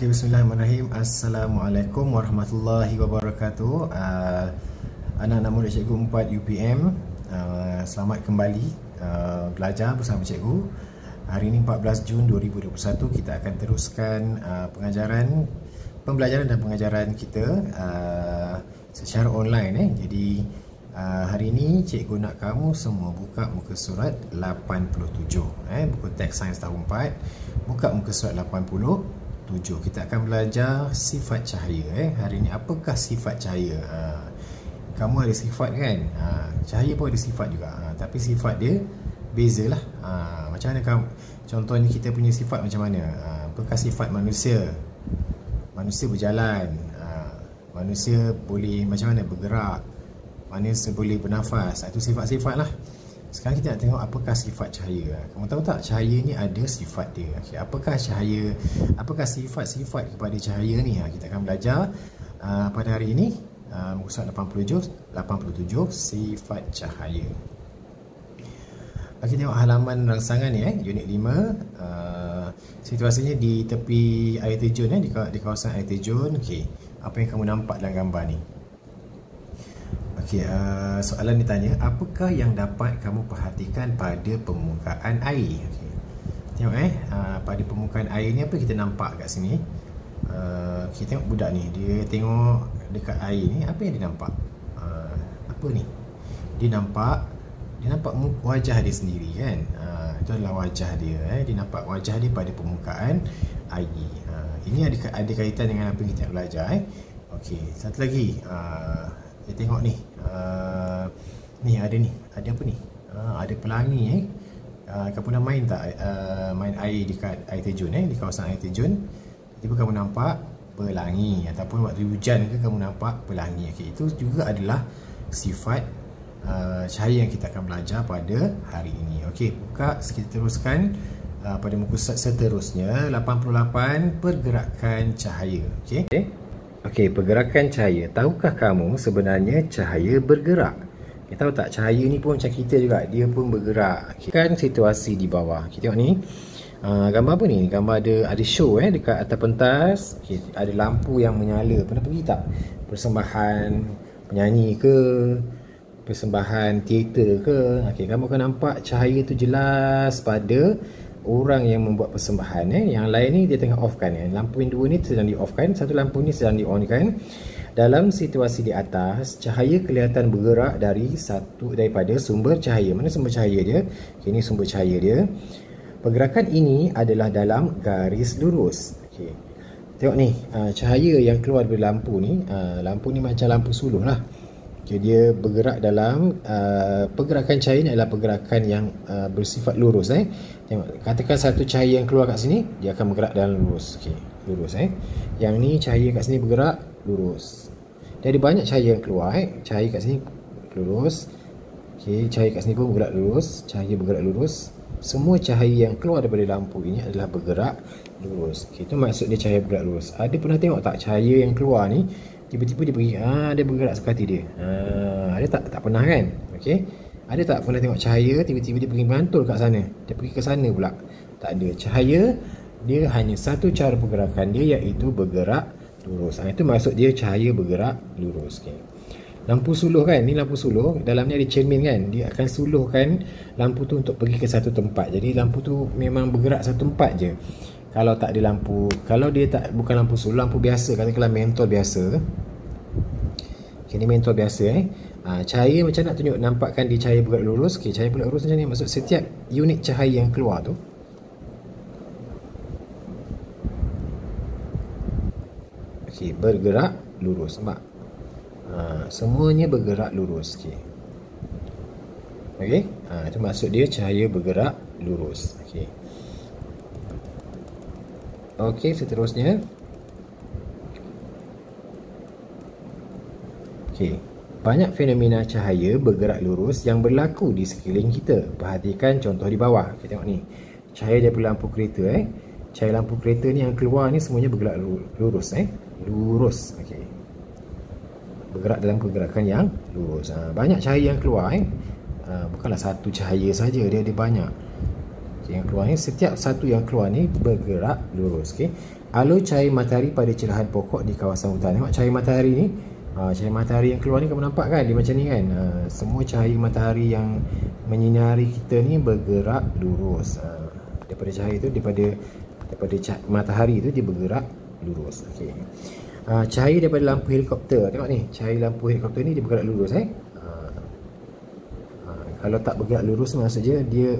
Okey, bismillahirrahmanirrahim. Assalamualaikum warahmatullahi wabarakatuh. Anak-anak murid cikgu 4 UPM, selamat kembali belajar bersama cikgu. Hari ini 14 Jun 2021, kita akan teruskan pembelajaran dan pengajaran kita secara online. Jadi hari ini cikgu nak kamu semua buka muka surat 87, buku teks sains tahun 4. Buka muka surat 87. Kita akan belajar sifat cahaya. Hari ini apakah sifat cahaya? Kamu ada sifat kan? Cahaya pun ada sifat juga, tapi sifat dia bezalah. Macam mana kamu? Contohnya kita punya sifat macam mana? Apakah sifat manusia? Manusia berjalan, manusia boleh macam mana bergerak, manusia boleh bernafas. Itu sifat-sifat lah. Sekarang kita nak tengok apakah sifat cahaya. Kamu tahu tak, cahaya ni ada sifat dia. Okay, apakah cahaya? Apakah sifat-sifat kepada cahaya ni? Kita akan belajar pada hari ini. Muka surat 87, sifat cahaya. Kita tengok halaman rangsangan ni, unit 5. Situasinya di tepi air terjun, di kawasan air terjun. Okay, apa yang kamu nampak dalam gambar ni? Okey, soalan ditanya, apakah yang dapat kamu perhatikan pada permukaan air? Okay. Tengok pada permukaan air ni apa kita nampak kat sini? Kita tengok budak ni, dia tengok dekat air ni, apa yang dia nampak? Apa ni? Dia nampak wajah dia sendiri kan? Itu adalah wajah dia. Dia nampak wajah dia pada permukaan air. Ini ada kaitan dengan apa yang kita belajar. Okey, satu lagi. Kita tengok ni. Ni ada apa ni? Ada pelangi. Kamu pernah main tak main air dekat air terjun, di kawasan air terjun? Tiba kamu nampak pelangi, ataupun waktu hujan ke kamu nampak pelangi. Okay, itu juga adalah sifat cahaya yang kita akan belajar pada hari ini. Okey, buka, kita teruskan pada muka surat seterusnya 88, pergerakan cahaya. Okey, pergerakan cahaya. Tahukah kamu sebenarnya cahaya bergerak? Kita tahu tak, cahaya ni pun macam kita juga, dia pun bergerak. Kan situasi di bawah. Kita tengok ni. Gambar apa ni? Gambar ada show dekat atas pentas. Okay, ada lampu yang menyala. Pernah pergi tak? Persembahan penyanyi ke? Persembahan teater ke? Okey, kamu akan nampak cahaya tu jelas pada orang yang membuat persembahan. Yang lain ni dia tengah off kan. Lampu yang dua ni sedang di off kan. Satu lampu ni sedang di on kan. Dalam situasi di atas, cahaya kelihatan bergerak daripada sumber cahaya. Mana sumber cahaya dia? Okay, ini sumber cahaya dia. Pergerakan ini adalah dalam garis lurus. Okay, tengok ni, cahaya yang keluar dari lampu ni. Lampu ni macam lampu suluh lah. Okay, dia bergerak dalam pergerakan cahaya ni adalah pergerakan yang bersifat lurus. Tengok, katakan satu cahaya yang keluar kat sini, dia akan bergerak dalam lurus. Okey, lurus. Yang ni cahaya kat sini bergerak lurus. Jadi banyak cahaya yang keluar. Cahaya kat sini lurus. Okey, cahaya kat sini pun bergerak lurus. Cahaya bergerak lurus. Semua cahaya yang keluar daripada lampu ini adalah bergerak lurus. Okey, itu maksud dia cahaya bergerak lurus. Ada pernah tengok tak cahaya yang keluar ni tiba-tiba dia pergi, dia bergerak sekali dia. Ada tak pernah kan? Okey. Ada tak pernah tengok cahaya tiba-tiba dia pergi mantul kat sana, dia pergi ke sana pula? Tak ada. Cahaya dia hanya satu cara pergerakan dia, iaitu bergerak lurus. Itu maksud dia cahaya bergerak lurus. Okay. Lampu suluh kan, ni lampu suluh, dalamnya ada cermin kan, dia akan suluhkan lampu tu untuk pergi ke satu tempat. Jadi lampu tu memang bergerak satu tempat je. Kalau tak ada lampu, kalau dia bukan lampu suluh, lampu biasa, katakanlah mentol biasa. Okay, ni mentol biasa. Cahaya macam nak tunjuk, nampakkan dia cahaya bergerak lurus. Okay, cahaya bergerak lurus macam ni, maksud setiap unit cahaya yang keluar tu bergerak lurus. Nampak? Semuanya bergerak lurus. Okey, itu maksud dia cahaya bergerak lurus. Okey, seterusnya. Banyak fenomena cahaya bergerak lurus yang berlaku di sekeliling kita. Perhatikan contoh di bawah. Kita tengok ni. Cahaya daripada lampu kereta. Cahaya lampu kereta ni yang keluar ni semuanya bergerak lurus. Lurus. Okey. Bergerak dalam pergerakan yang lurus. Banyak cahaya yang keluar. Bukanlah satu cahaya saja, dia ada banyak. Yang keluar ni, setiap satu yang keluar ni bergerak lurus. alur cahaya matahari pada cerahan pokok di kawasan hutan. Tengok cahaya matahari ni, cahaya matahari yang keluar ni kamu nampak kan, dia macam ni kan. Semua cahaya matahari yang menyinari kita ni bergerak lurus. Daripada cahaya tu, daripada matahari tu dia bergerak lurus. Okey. Cahaya daripada lampu helikopter, tengok ni, cahaya lampu helikopter ni dia bergerak lurus kalau tak bergerak lurus maksudnya dia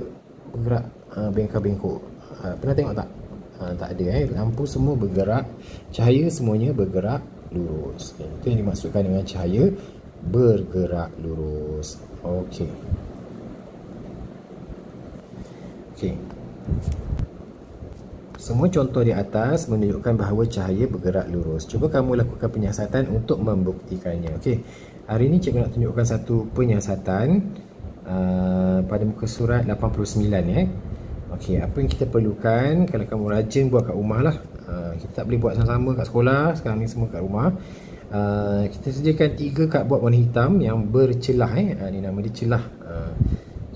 bergerak bengkak-bengkok. Pernah tengok tak? Tak ada lampu semua bergerak, cahaya semuanya bergerak lurus. Itu yang dimaksudkan dengan cahaya bergerak lurus. Okey. Semua contoh di atas menunjukkan bahawa cahaya bergerak lurus. Cuba kamu lakukan penyiasatan untuk membuktikannya. Okey. Hari ini cikgu nak tunjukkan satu penyiasatan pada muka surat 89 Okey, apa yang kita perlukan kalau kamu rajin buat kat rumah lah. Kita tak boleh buat sama-sama kat sekolah, sekarang ni semua kat rumah. Kita sediakan 3 cardboard warna hitam yang bercelah ni nama dia celah.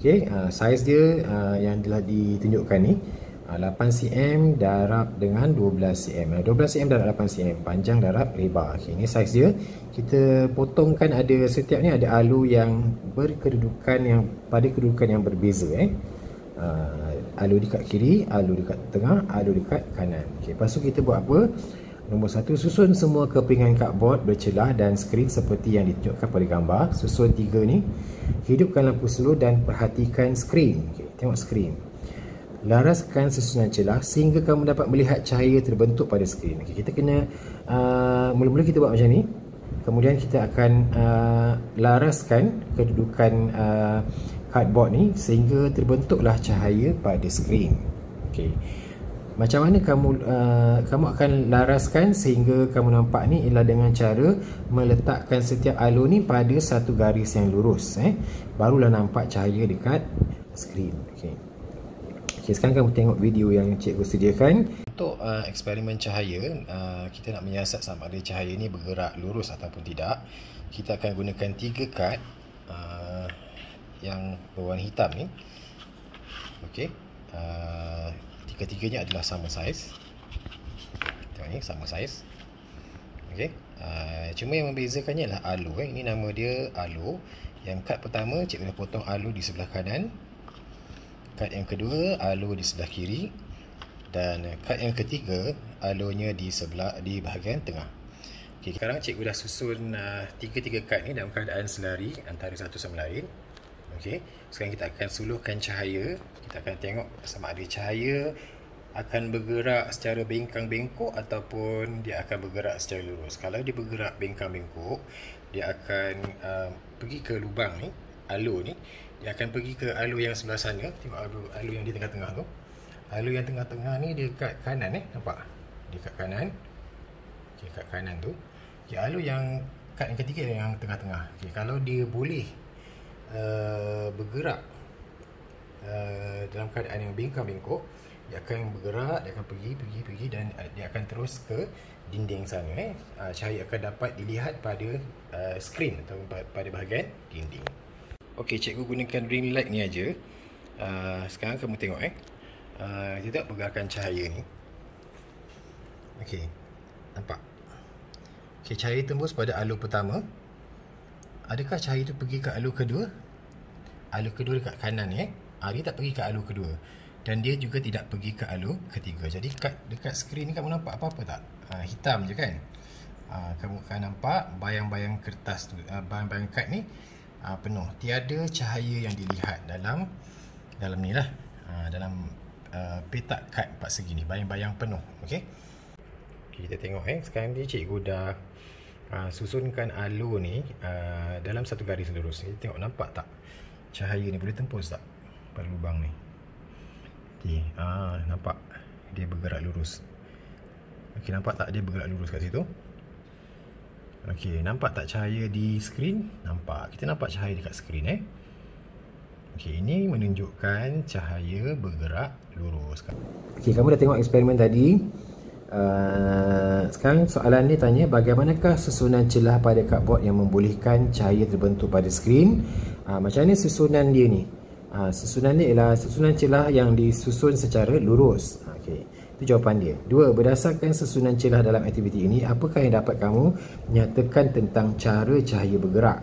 Okey, saiz dia yang telah ditunjukkan ni 8 cm darab dengan 12 cm. 12 cm darab 8 cm, panjang darab lebar. Okey, ini saiz dia. Kita potongkan, ada setiap ni ada alur yang berkedudukan yang pada kedudukan yang berbeza alur dekat kiri, alur dekat tengah, alur dekat kanan. Okey, lepas tu kita buat apa? Nombor 1, susun semua kepingan cardboard bercelah dan skrin seperti yang ditunjukkan pada gambar. Susun 3 ni. Hidupkan lampu slow dan perhatikan skrin. Okey, tengok skrin. Laraskan susunan celah sehingga kamu dapat melihat cahaya terbentuk pada skrin. Okey, kita kena mula-mula kita buat macam ni. Kemudian kita akan laraskan kedudukan cardboard ni sehingga terbentuklah cahaya pada skrin. Okey. Macam mana kamu akan laraskan sehingga kamu nampak ni ialah dengan cara meletakkan setiap alur ni pada satu garis yang lurus barulah nampak cahaya dekat skrin. Okey. Okey, sekarang kamu tengok video yang cikgu sediakan. Untuk eksperimen cahaya, kita nak menyiasat sama ada cahaya ni bergerak lurus ataupun tidak. Kita akan gunakan 3 kad yang berwarna hitam ni. Okey. Tiga-tiganya adalah sama saiz. Tengok ni, sama saiz. Okey. Cuma yang membezakannya adalah alur. Ini nama dia alur. Yang kad pertama cikgu dah potong alur di sebelah kanan. Kad yang kedua alur di sebelah kiri, dan kad yang ketiga alurnya di bahagian tengah. Okey, sekarang cikgu dah susun 3 kad ni dalam keadaan selari antara satu sama lain. Okey, sekarang kita akan suluhkan cahaya. Kita akan tengok sama ada cahaya akan bergerak secara bengkang-bengkok ataupun dia akan bergerak secara lurus. Kalau dia bergerak bengkang-bengkok, dia akan pergi ke lubang ni, alur ni. Dia akan pergi ke alur yang sebelah sana. Tengok alur yang di tengah-tengah tu. Alur yang tengah-tengah ni dia dekat kanan nampak? Dekat kanan. Okey, kat kanan tu. Okey, alur yang kad yang ketiga yang tengah-tengah. Okey, kalau dia boleh bergerak dalam keadaan yang bengkang-bengkok, dia akan bergerak, dia akan pergi dan dia akan terus ke dinding sana. Cahaya akan dapat dilihat pada skrin atau pada bahagian dinding. Okey, cikgu gunakan ring light ni aja. Sekarang kamu tengok kita tak pergerakan cahaya ni. Okey, nampak? Okey, cahaya tembus pada alur pertama. Adakah cahaya itu pergi ke alur kedua? Alur kedua dekat kanan dia tak pergi ke alur kedua. Dan dia juga tidak pergi ke alur ketiga. Jadi dekat skrin ni kamu nampak apa-apa tak? Hitam je kan? Kamu akan nampak bayang-bayang kertas tu, bayang-bayang kad ni penuh. Tiada cahaya yang dilihat dalam ni lah. Dalam petak kad 4 segi ni, bayang-bayang penuh. Okey. Kita tengok sekarang ni cikgu dah susunkan alur ni dalam satu garis lurus. Kita tengok, nampak tak cahaya ni boleh tembus tak pada lubang ni? Okey, nampak dia bergerak lurus. Okey, nampak tak dia bergerak lurus kat situ? Okey, nampak tak cahaya di skrin? Nampak. Kita nampak cahaya dekat skrin Okey, ini menunjukkan cahaya bergerak lurus. Okey, kamu dah tengok eksperimen tadi. Sekarang soalan ni tanya, bagaimanakah susunan celah pada cardboard yang membolehkan cahaya terbentuk pada skrin? Macam mana susunan dia ni? Susunan dia ialah susunan celah yang disusun secara lurus. Okey. Itu jawapan dia. 2. Berdasarkan susunan celah dalam aktiviti ini, apakah yang dapat kamu nyatakan tentang cara cahaya bergerak?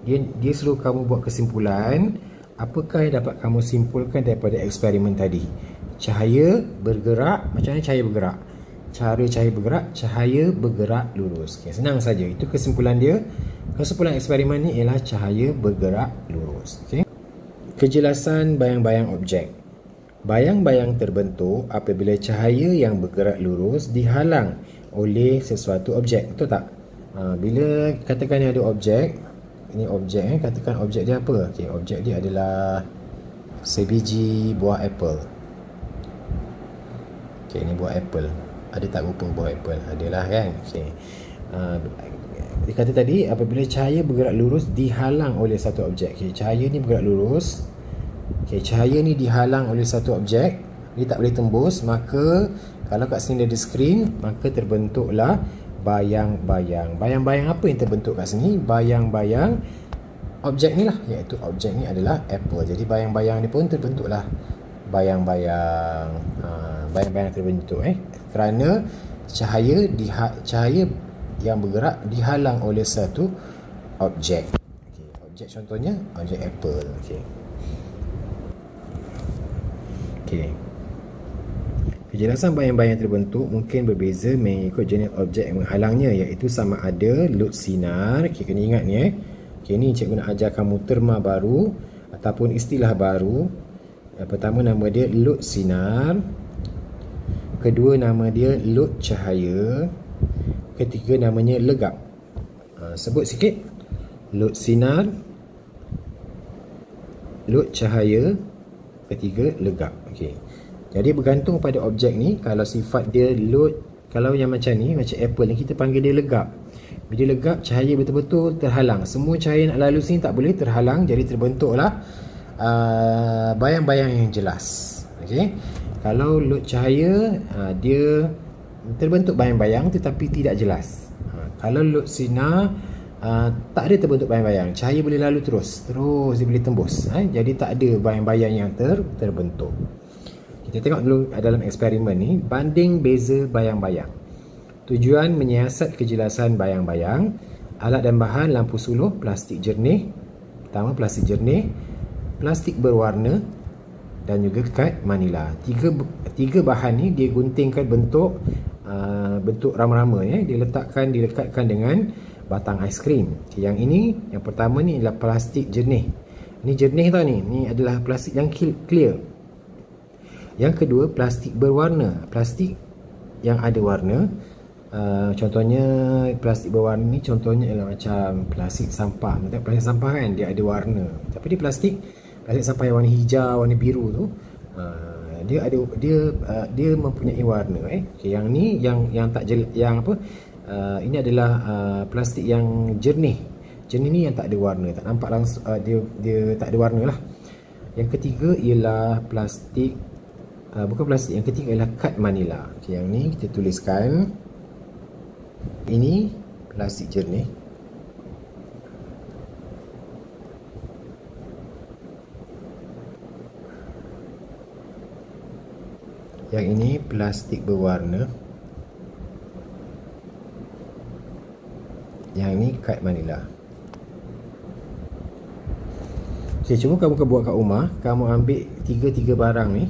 Dia suruh kamu buat kesimpulan. Apakah yang dapat kamu simpulkan daripada eksperimen tadi? Cahaya bergerak. Macam mana cahaya bergerak? Cara cahaya bergerak, cahaya bergerak lurus. Okay, senang saja. Itu kesimpulan dia. Kesimpulan eksperimen ni ialah cahaya bergerak lurus. Okay. Kejelasan bayang-bayang objek. Bayang-bayang terbentuk apabila cahaya yang bergerak lurus dihalang oleh sesuatu objek. Betul tak? Bila katakan ni ada objek, ini objek, katakan objek dia apa? Okay, objek dia adalah sebiji buah apple. Okay, ini buah apple. Ada tak rupa buah apple? Adalah kan? Okay. Dia kata tadi apabila cahaya bergerak lurus dihalang oleh satu objek. Okay, cahaya ni bergerak lurus. Okay, cahaya ni dihalang oleh satu objek. Dia tak boleh tembus. Maka kalau kat sini ada skrin, maka terbentuklah bayang-bayang. Bayang-bayang apa yang terbentuk kat sini? Bayang-bayang objek ni lah. Iaitu objek ni adalah apple. Jadi bayang-bayang ni pun terbentuklah bayang-bayang. Bayang-bayang terbentuk kerana cahaya yang bergerak dihalang oleh satu objek. Okay, objek contohnya objek apple. Okay. Kejelasan bayang-bayang terbentuk mungkin berbeza mengikut jenis objek yang menghalangnya, iaitu sama ada load sinar. Okay, kena ingat ni okay, ni cikgu nak ajar kamu terma baru ataupun istilah baru. Yang pertama nama dia load sinar. Kedua nama dia load cahaya. Ketiga namanya legap. Sebut sikit. Load sinar, load cahaya, ketiga legap. Okey. Jadi bergantung pada objek ni. Kalau sifat dia load, kalau yang macam ni, macam apple ni, kita panggil dia legap. Bila legap, cahaya betul-betul terhalang. Semua cahaya nak lalu sini tak boleh, terhalang. Jadi terbentuklah bayang-bayang yang jelas. Okey. Kalau load cahaya, dia terbentuk bayang-bayang tetapi tidak jelas. Kalau load sinar, tak ada terbentuk bayang-bayang. Cahaya boleh lalu terus dia boleh tembus. Jadi tak ada bayang-bayang yang terbentuk. Kita tengok dulu dalam eksperimen ni, banding beza bayang-bayang. Tujuan menyiasat kejelasan bayang-bayang. Alat dan bahan lampu suluh, plastik jernih. Pertama plastik jernih, plastik berwarna dan juga kad manila. Tiga bahan ni dia guntingkan bentuk rama-rama dilekatkan dengan batang aiskrim. Yang ini, yang pertama ni adalah plastik jernih. Ini jernih tau ni. Ni adalah plastik yang clear. Yang kedua plastik berwarna. Plastik yang ada warna. Contohnya plastik berwarna ni contohnya adalah macam plastik sampah. Plastik sampah kan dia ada warna. Tapi dia plastik sampah yang warna hijau, warna biru tu, dia mempunyai warna. Okay, yang ni yang tak yang apa? Ini adalah plastik yang jernih. Jernih ni yang tak ada warna, tak nampak langsung, dia tak ada warna lah. Yang ketiga ialah plastik bukan plastik, yang ketiga ialah kad manila. Okay, yang ni kita tuliskan. Ini plastik jernih. Yang ini plastik berwarna. Yang ini kad manila. Okay, cuba kamu buat kat rumah. Kamu ambil tiga barang ni,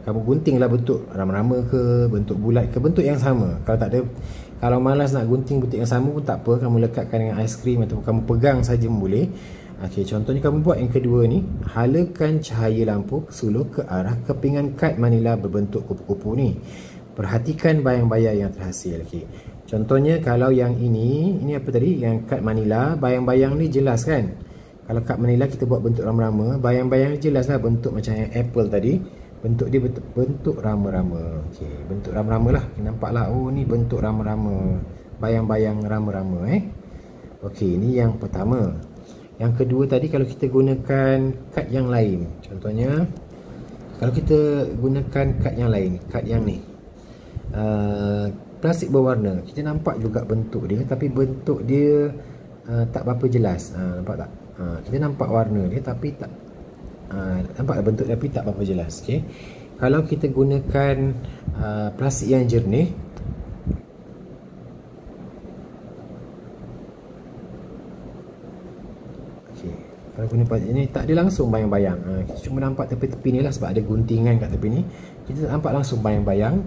kamu guntinglah bentuk rama-rama ke, bentuk bulat ke, bentuk yang sama. Kalau tak ada, kalau malas nak gunting bentuk yang sama pun tak apa, kamu lekatkan dengan aiskrim ataupun kamu pegang saja pun boleh. Okey, contohnya kamu buat yang kedua ni, halakan cahaya lampu suluh ke arah kepingan kad manila berbentuk kupu-kupu ni. Perhatikan bayang-bayang yang terhasil. Okey. Contohnya kalau yang ini apa tadi? Yang kad manila, bayang-bayang ni jelas kan? Kalau kad manila kita buat bentuk rama-rama, bayang-bayang ni jelaslah bentuk macam yang apple tadi. Bentuk dia bentuk rama-rama. Okey, bentuk rama-rama lah. Nampaklah, oh ni bentuk rama-rama. Bayang-bayang rama-rama Okey, ni yang pertama. Yang kedua tadi kalau kita gunakan kad yang lain. Contohnya kalau kita gunakan kad yang lain, kad yang ni, plastik berwarna, kita nampak juga bentuk dia, tapi bentuk dia tak berapa jelas. Nampak tak? Kita nampak warna dia tapi tak nampak bentuk dia tapi tak berapa jelas. Okay? kalau kita gunakan plastik yang jernih, kalau guna plastik ini tak ada langsung bayang-bayang. Kita cuma nampak tepi-tepi ni lah sebab ada guntingan kat tepi ni. Kita tak nampak langsung bayang-bayang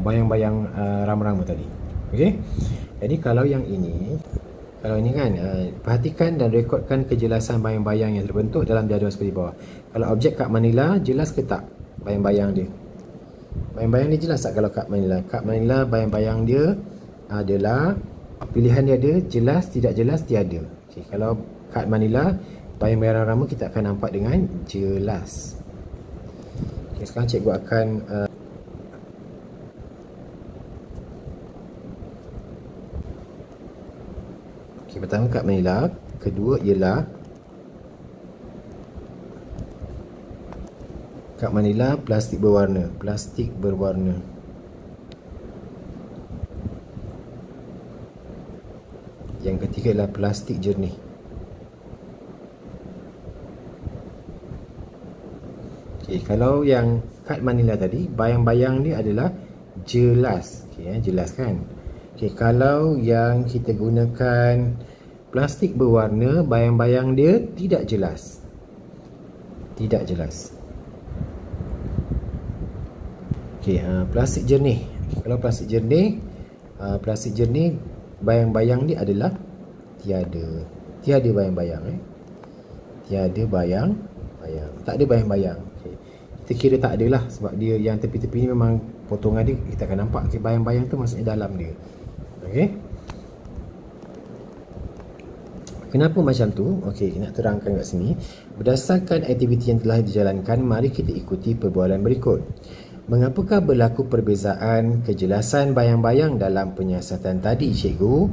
bayang-bayang rama-rama tadi. Okey. Jadi kalau yang ini, kalau ini kan, perhatikan dan rekodkan kejelasan bayang-bayang yang terbentuk dalam jadual seperti bawah. Kalau objek kad Manila, jelas ke tak bayang-bayang dia? Bayang-bayang dia jelas tak kalau kad Manila? Kad Manila bayang-bayang dia adalah, pilihan dia ada jelas, tidak jelas, tiada. Okey, kalau kad Manila bayang-bayang rama kita akan nampak dengan jelas. Okay, sekarang cikgu akan pertama kad Manila, kedua ialah kad Manila plastik berwarna, yang ketiga adalah plastik jernih. Okay, kalau yang kad Manila tadi, bayang-bayang dia adalah jelas. Okay, jelas kan? Okay, kalau yang kita gunakan plastik berwarna, bayang-bayang dia tidak jelas. Tidak jelas. Okay, plastik jernih. Okay, kalau plastik jernih, bayang-bayang dia adalah tiada. Tiada bayang-bayang. Tiada bayang-bayang. Tak ada bayang-bayang. Kita kira tak ada lah sebab dia yang tepi-tepi ni memang potongan dia kita akan nampak. Okay, bayang-bayang tu maksudnya dalam dia. Okey. Kenapa macam tu? Okey, nak terangkan kat sini. Berdasarkan aktiviti yang telah dijalankan, mari kita ikuti perbualan berikut. Mengapakah berlaku perbezaan kejelasan bayang-bayang dalam penyiasatan tadi, cikgu?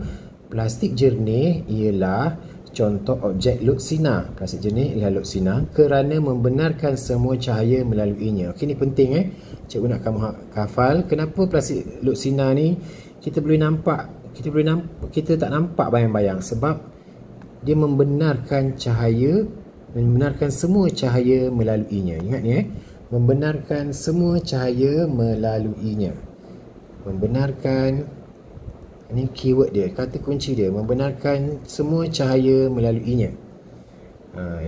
Plastik jernih ialah contoh objek luksina. Plastik jernih ialah luksina kerana membenarkan semua cahaya melaluinya. Okey, ni penting Cikgu nak kamu hafal. Kenapa plastik luksina ni kita boleh nampak, kita tak nampak bayang-bayang sebab dia membenarkan cahaya, membenarkan semua cahaya melaluinya. Ingat ni membenarkan semua cahaya melaluinya. Membenarkan, ini keyword dia, kata kunci dia, membenarkan semua cahaya melaluinya.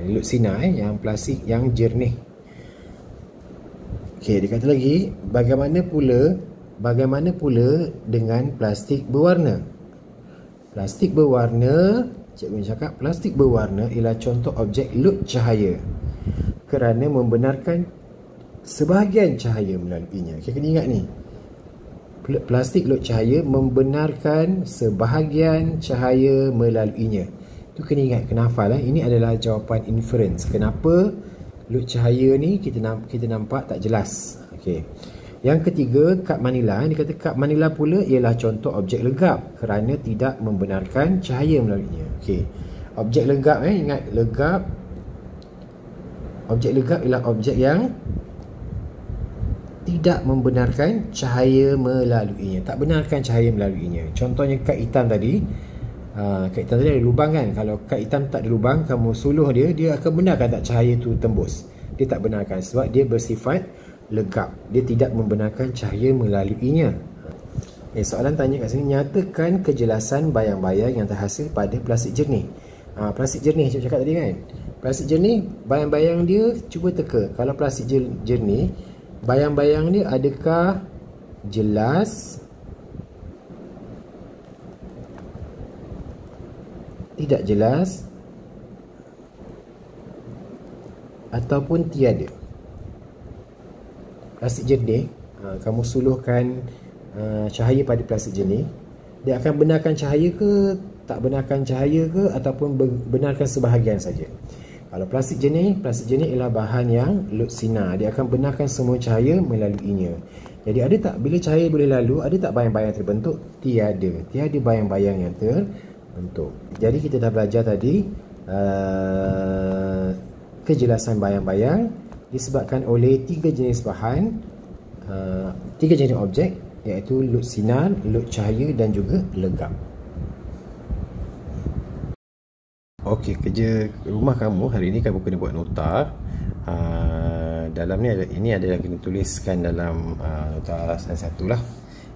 Luksina yang plastik yang jernih. Okey, dia kata lagi, bagaimana pula dengan plastik berwarna? Plastik berwarna, cikgu cakap plastik berwarna ialah contoh objek lut cahaya kerana membenarkan sebahagian cahaya melaluinya. Okey, kena ingat ni. Plastik lut cahaya membenarkan sebahagian cahaya melaluinya. Tu kena ingat, kena hafal. Ini adalah jawapan inference. Kenapa lut cahaya ni kita nampak tak jelas. Okey. Yang ketiga, kad Manila. Dia kata kad Manila pula ialah contoh objek legap kerana tidak membenarkan cahaya melaluinya. Okey. Objek legap ingat legap. Objek legap ialah objek yang tidak membenarkan cahaya melaluinya, tak benarkan cahaya melaluinya. Contohnya kad hitam tadi. Kad hitam tadi ada lubang kan. Kalau kad hitam tak ada lubang, kamu suluh dia akan benarkan tak cahaya tu tembus? Dia tak benarkan sebab dia bersifat legap. Dia tidak membenarkan cahaya melaluinya. Soalan tanya kat sini, nyatakan kejelasan bayang-bayang yang terhasil pada plastik jernih. Plastik jernih saya cakap tadi kan. Plastik jernih, bayang-bayang dia cuba teka. Kalau plastik jernih, bayang-bayang ni adakah jelas, tidak jelas, ataupun tiada? Plastik jernih, kamu suluhkan cahaya pada plastik jernih, dia akan benarkan cahaya ke, tak benarkan cahaya ke, ataupun benarkan sebahagian saja? Kalau plastik jernih ialah bahan yang luksina. Dia akan benarkan semua cahaya melaluinya. Jadi ada tak, bila cahaya boleh lalu, ada tak bayang-bayang terbentuk? Tiada. Tiada bayang-bayang yang terbentuk. Jadi kita dah belajar tadi kejelasan bayang-bayang disebabkan oleh tiga jenis bahan, tiga jenis objek, iaitu lut sinar, lut cahaya dan juga legap. Okey, kerja rumah kamu hari ini kamu kena buat nota dalam ni ini adalah kena tuliskan dalam nota satu lah.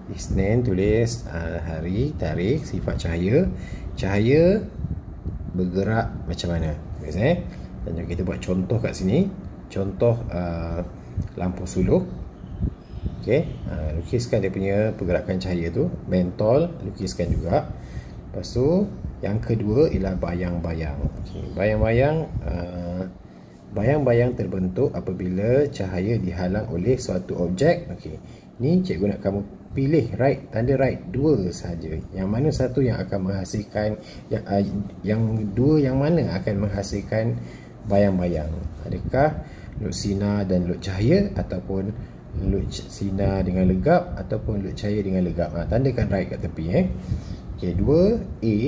Isnin tulis hari, tarikh, sifat cahaya. Cahaya bergerak macam mana? Dan juga kita buat contoh kat sini. Contoh lampu suluh. Okey, lukiskan dia punya pergerakan cahaya tu. Mentol lukiskan juga. Lepas tu yang kedua ialah bayang-bayang. Okay. Bayang-bayang terbentuk apabila cahaya dihalang oleh suatu objek. Okey. Ni cikgu nak kamu pilih tanda right dua sahaja. Yang mana satu yang akan menghasilkan yang dua yang mana akan menghasilkan bayang-bayang? Adakah lut sinar dan lut cahaya, ataupun lut sinar dengan legap, ataupun lut cahaya dengan legap? Tandakan right kat tepi. Okey, 2A,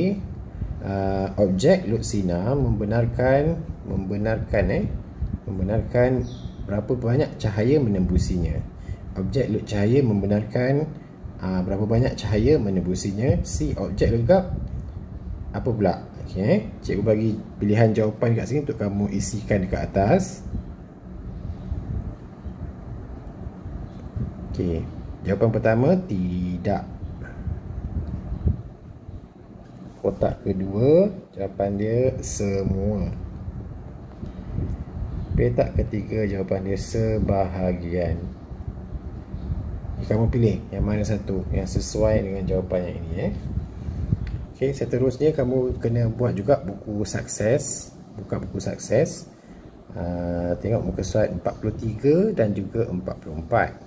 objek lut sinar membenarkan berapa banyak cahaya menembusinya. Objek lut cahaya membenarkan berapa banyak cahaya menembusinya. C, objek legap apa pula? Okey, cikgu bagi pilihan jawapan kat sini untuk kamu isikan dekat atas. Okey, jawapan pertama tidak. Kotak kedua, jawapan dia semua. Petak ketiga, jawapan dia sebahagian. Kamu pilih yang mana satu yang sesuai dengan jawapan yang ini. Okey, seterusnya kamu kena buat juga buku sukses. Buka buku sukses. Tengok muka surat 43 dan juga 44.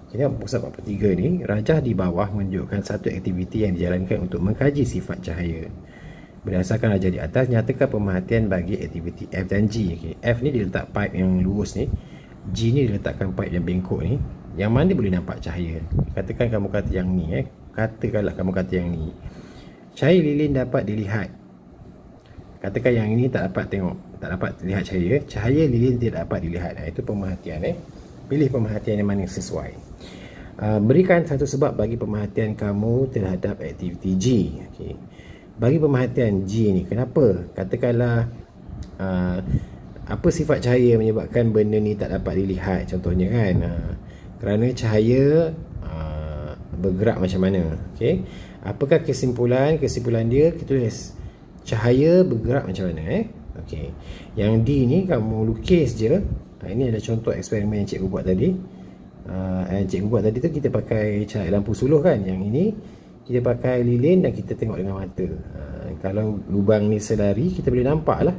Jadi muka surat 43 ni, rajah di bawah menunjukkan satu aktiviti yang dijalankan untuk mengkaji sifat cahaya. Berdasarkan rajah di atas, nyatakan pemerhatian bagi aktiviti F dan G. Okay. F ni dia letak pipe yang lurus ni. G ni dia letakkan pipe yang bengkok ni. Yang mana boleh nampak cahaya? Katakan kamu kata yang ni. Katakanlah kamu kata yang ni. Cahaya lilin dapat dilihat. Katakan yang ini tak dapat tengok, tak dapat lihat cahaya. Cahaya lilin tidak dapat dilihat. Itu pemerhatian. Pilih pemerhatian yang mana yang sesuai. Berikan satu sebab bagi pemerhatian kamu terhadap aktiviti G. Okay. Bagi pemerhatian G ni, kenapa? Katakanlah apa sifat cahaya menyebabkan benda ni tak dapat dilihat, contohnya kan. Kerana cahaya bergerak macam mana. Okay. Apakah kesimpulan? Kesimpulan dia kita tulis cahaya bergerak macam mana. Okay. Yang D ni kamu lukis je. Ini ada contoh eksperimen yang cikgu buat tadi. Cikgu buat tadi tu kita pakai cahaya lampu suluh kan. Yang ini kita pakai lilin dan kita tengok dengan mata. Kalau lubang ni selari, kita boleh nampak lah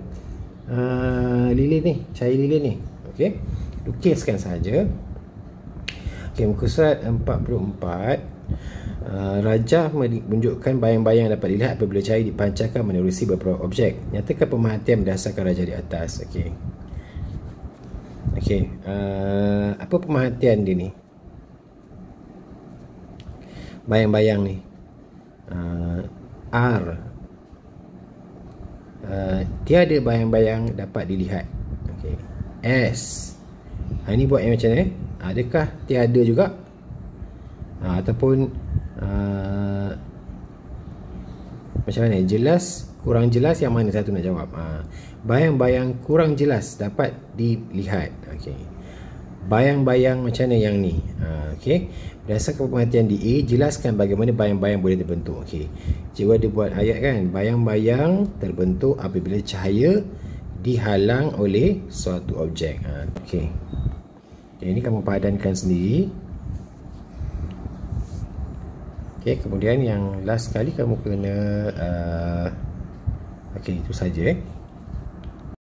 lilin ni, cahaya lilin ni. Okay. Lukiskan saja. Okay, muka surat 44. Rajah menunjukkan bayang-bayang dapat dilihat apabila cahaya dipancarkan menerusi beberapa objek. Nyatakan pemerhatian berdasarkan rajah di atas. Okey. Okey. Apa pemerhatian dia ni? Bayang-bayang ni. R. Tiada bayang-bayang dapat dilihat. Okey. S. Ini buat yang macam ni. Adakah tiada juga? Ataupun macam mana? Jelas, kurang jelas, yang mana satu nak jawab? Bayang-bayang kurang jelas dapat dilihat. Okey. Bayang-bayang macam mana yang ni? Okey. Berdasarkan pemerhatian di A, jelaskan bagaimana bayang-bayang boleh terbentuk. Okey. Cikgu ada buat ayat kan? Bayang-bayang terbentuk apabila cahaya dihalang oleh suatu objek. Okey. Ini kamu padankan sendiri. Okey, kemudian yang last sekali kamu kena okey, itu saja.